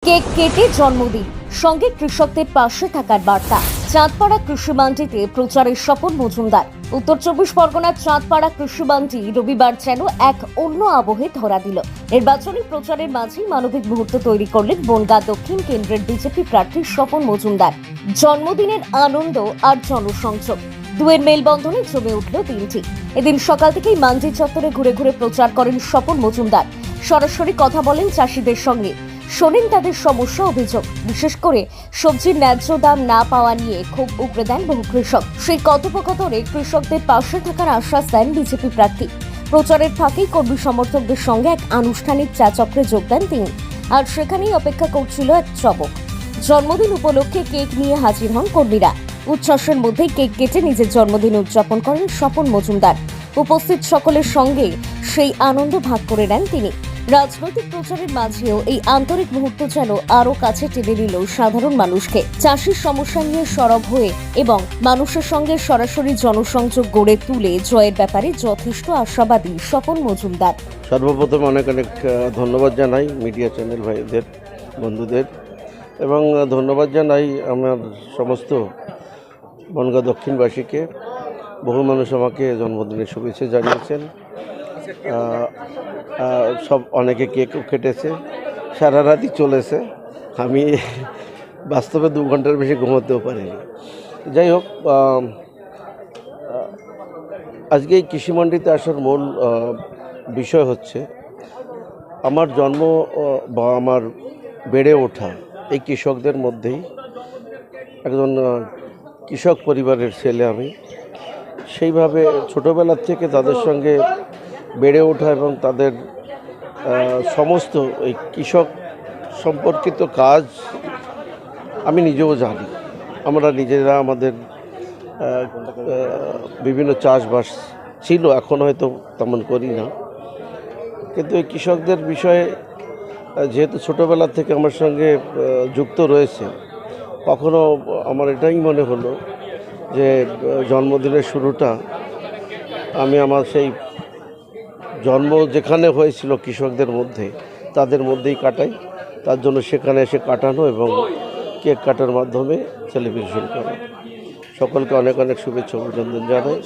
Cake কেটে জন্মদিন, সঙ্গে কৃষকদের পাশে থাকার বার্তা। চাঁদপাড়া কৃষি মান্ডিতে প্রচারের স্বপন মজুমদার। উত্তর 24 পরগনার চাঁদপাড়া কৃষি মান্ডি রবিবার যেন এক অন্য আবহে ধরা দিল। নির্বাচনী প্রচারের মাঝেই মানবিক মুহূর্ত তৈরি করলেন বনগাঁ দক্ষিণ কেন্দ্রের বিজেপি প্রার্থী স্বপন মজুমদার। জন্মদিনের আনন্দ আর জনসংযোগ দুয়ের মেলবন্ধনে জমে উঠল দিনটি। এদিন সকাল থেকেই মান্ডি চত্বরে ঘুরে ঘুরে প্রচার করেন স্বপন মজুমদার। সরাসরি কথা বলেন চাষিদের সঙ্গে, শোনেন তাদের সমস্যা অভিযোগ। বিশেষ করে সবজির ন্যায্য দাম না পাওয়া নিয়ে খুব উগরে দেন বহু কৃষক। সেই কথোপকথনে কৃষকদের পাশে থাকার আশ্বাস দেন বিজেপি প্রার্থী। প্রচারের ফাঁকেই কর্মী সমর্থকদের সঙ্গে এক আনুষ্ঠানিক চা চক্রে যোগ দেন তিনি। আর সেখানেই অপেক্ষা করছিল এক চমক। জন্মদিন উপলক্ষে কেক নিয়ে হাজির হন কর্মীরা। উচ্ছ্বাসের মধ্যেই কেক কেটে নিজের জন্মদিন উদযাপন করেন স্বপন মজুমদার। উপস্থিত সকলের সঙ্গে সেই আনন্দ ভাগ করে নেন তিনি। রাজনৈতিক প্রচারের মাঝেও এই আন্তরিক মুহূর্ত যেন আরো কাছে টেনে নিল সাধারণ মানুষকে। চাষির সমস্যা নিয়ে সরব হয়ে এবং মানুষের সঙ্গে সরাসরি জনসংযোগ গড়ে তুলে জয়ের ব্যাপারে যথেষ্ট আশাবাদী স্বপন মজুমদার। সর্বপ্রথম অনেক ধন্যবাদ জানাই মিডিয়া চ্যানেল ভাইদের, বন্ধুদের, এবং ধন্যবাদ জানাই আমার সমস্ত বনগাঁ দক্ষিণবাসীকে। বহু মানুষ আমাকে জন্মদিনের শুভেচ্ছা জানিয়েছেন। সব অনেকে কেকও কেটেছে, সারা রাতই চলেছে। আমি বাস্তবে 2 ঘন্টার বেশি ঘুমোতেও পারিনি। যাই হোক, আজকে এই কৃষি মন্ডিতে আসার মূল বিষয় হচ্ছে আমার জন্ম বা আমার বেড়ে ওঠা এই কৃষকদের মধ্যেই। একজন কৃষক পরিবারের ছেলে আমি। সেইভাবে ছোটোবেলার থেকে তাদের সঙ্গে বেড়ে ওঠা এবং তাদের সমস্ত এই কৃষক সম্পর্কিত কাজ আমি নিজেও জানি। আমরা নিজেরা আমাদের বিভিন্ন চাষবাস ছিল, এখন হয়তো তেমন করি না, কিন্তু এই কৃষকদের বিষয়ে যেহেতু ছোটোবেলা থেকে আমার সঙ্গে যুক্ত রয়েছে, কখনো আমার এটাই মনে হলো যে জন্মদিনের শুরুটা আমি আমার সেই জন্ম যেখানে হয়েছিল কৃষকদের মধ্যে, তাদের মধ্যেই কাটাই। তার জন্য সেখানে এসে কাটানো এবং কেক কাটার মাধ্যমে সেলিব্রেশন করা। সকলকে অনেক অনেক শুভেচ্ছা অভিনন্দন জানাই।